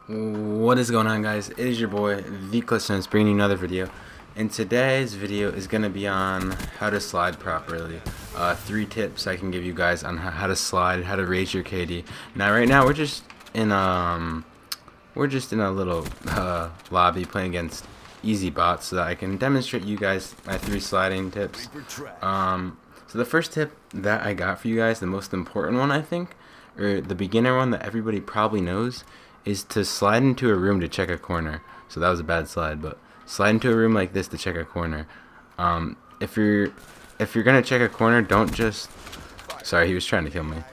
What is going on, guys? It is your boy VCliffStones bringing you another video, and today's video is going to be on how to slide properly. 3 tips I can give you guys on how to slide, how to raise your KD. Now right now we're just in a little lobby playing against easy bots so that I can demonstrate you guys my 3 sliding tips. So the first tip that I got for you guys, the most important one I think, or the beginner one that everybody probably knows, is to slide into a room to check a corner. So that was a bad slide, but slide into a room like this to check a corner. If you're gonna check a corner, don't just, sorry, he was trying to kill me.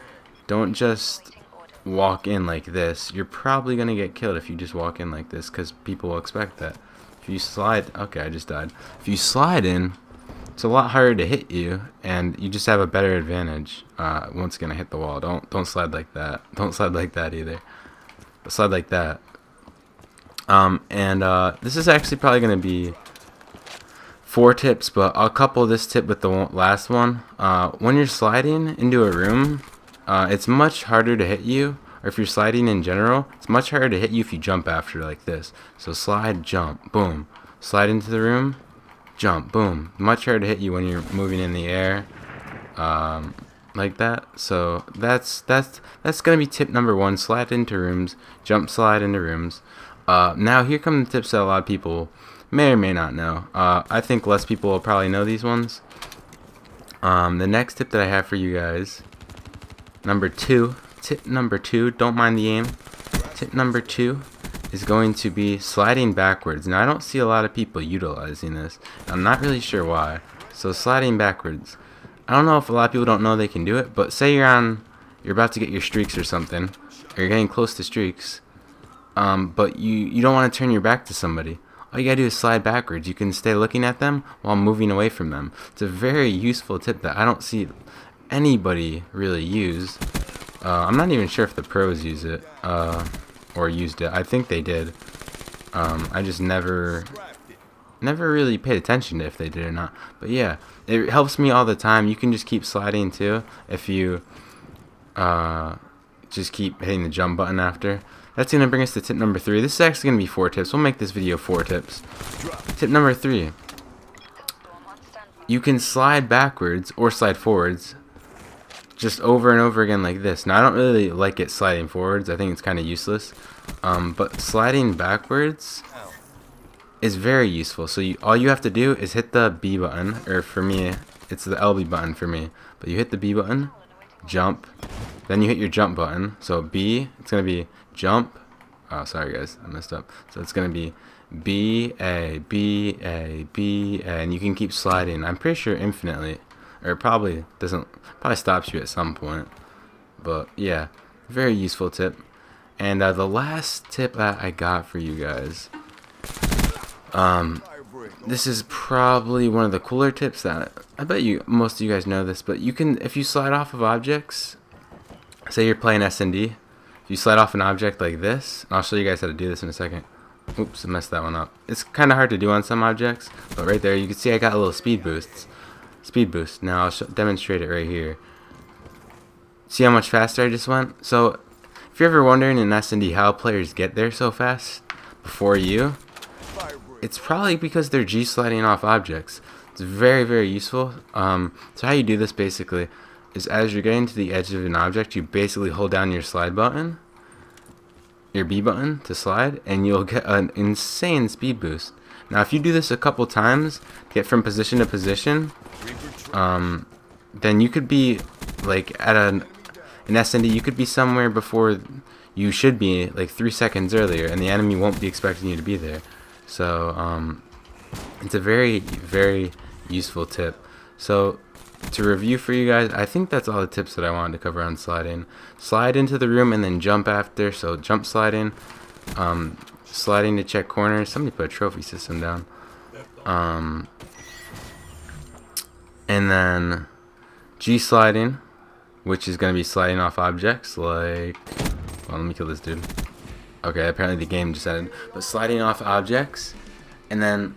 Don't just walk in like this. You're probably gonna get killed if you just walk in like this, because people will expect that. If you slide, okay, I just died. If you slide in, it's a lot harder to hit you, and you just have a better advantage once gonna hit the wall. Don't slide like that. Don't slide like that either. Slide like that. This is actually probably going to be 4 tips, but I'll couple this tip with the last one. When you're sliding into a room, it's much harder to hit you, or if you're sliding in general, it's much harder to hit you if you jump after like this. So slide, jump, boom. Slide into the room, jump, boom. Much harder to hit you when you're moving in the air. Like that. So that's gonna be tip number 1. Slide into rooms, jump slide into rooms. Now here come the tips that a lot of people may or may not know. I think less people will probably know these ones. The next tip that I have for you guys, tip number 2, don't mind the aim. Tip number 2 is going to be sliding backwards. Now I don't see a lot of people utilizing this. I'm not really sure why. So sliding backwards. I don't know if a lot of people don't know they can do it, but say you're about to get your streaks or something, or you're getting close to streaks, but you don't want to turn your back to somebody. All you gotta do is slide backwards. You can stay looking at them while moving away from them. It's a very useful tip that I don't see anybody really use. I'm not even sure if the pros use it, or used it. I think they did. I just never really paid attention to if they did or not. But yeah, it helps me all the time. You can just keep sliding too if you just keep hitting the jump button after. That's going to bring us to tip number 3. This is actually going to be 4 tips. We'll make this video 4 tips. Tip number 3. You can slide backwards or slide forwards just over and over again like this. Now I don't really like it sliding forwards. I think it's kind of useless. But sliding backwards is very useful. So all you have to do is hit the B button, or for me it's the LB button for me, but you hit the B button, jump, then you hit your jump button. So B, it's gonna be jump. Oh, sorry guys, I messed up. So it's gonna be B A B A B A, and you can keep sliding. I'm pretty sure infinitely, or probably stops you at some point. But yeah, very useful tip. And the last tip that I got for you guys, this is probably one of the cooler tips that I bet most of you guys know this, but you can, if you slide off of objects, say you're playing S&D, if you slide off an object like this, and I'll show you guys how to do this in a second. Oops, I messed that one up. It's kind of hard to do on some objects, but right there you can see I got a little speed boost. Now I'll demonstrate it right here. See how much faster I just went? So if you're ever wondering in S&D how players get there so fast before you, it's probably because they're G-sliding off objects. It's very, very useful. So how you do this basically is, as you're getting to the edge of an object, you basically hold down your slide button, your B button to slide, and you'll get an insane speed boost. Now if you do this a couple times to get from position to position, then you could be like at an S&D, you could be somewhere before you should be, like 3 seconds earlier, and the enemy won't be expecting you to be there. So it's a very, very useful tip. So to review for you guys, I think that's all the tips that I wanted to cover on sliding. Slide into the room and then jump after. So jump sliding, sliding to check corners. Somebody put a trophy system down. And then G sliding, which is going to be sliding off objects like, well, let me kill this dude. Okay, apparently the game just ended. But sliding off objects, and then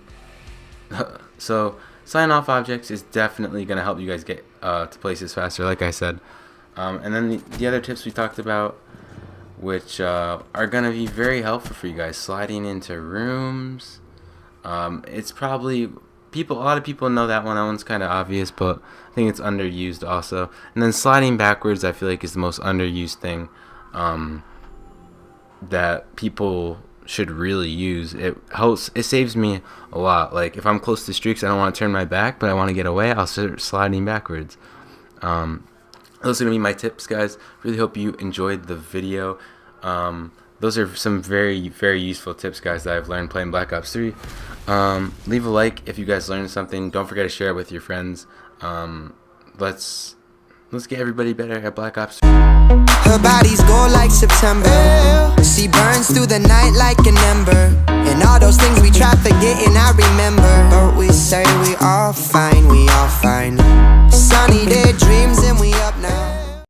so sliding off objects is definitely going to help you guys get to places faster, like I said. And then the other tips we talked about which are gonna be very helpful for you guys. Sliding into rooms. It's probably a lot of people know that one. That one's kind of obvious, but I think it's underused also. And then sliding backwards, I feel like is the most underused thing that people should really use. It helps. It saves me a lot. Like if I'm close to streaks, I don't want to turn my back, but I want to get away, I'll start sliding backwards. Those are gonna be my tips, guys. Really hope you enjoyed the video. Those are some very, very useful tips, guys, that I've learned playing Black Ops 3. Leave a like if you guys learned something. Don't forget to share it with your friends. Let's get everybody better at Black Ops 3. Her body's gold like September. She burns through the night like an ember. And all those things we try forgetting, I remember. But we say we all fine, we all fine. Sunny day dreams and we up now.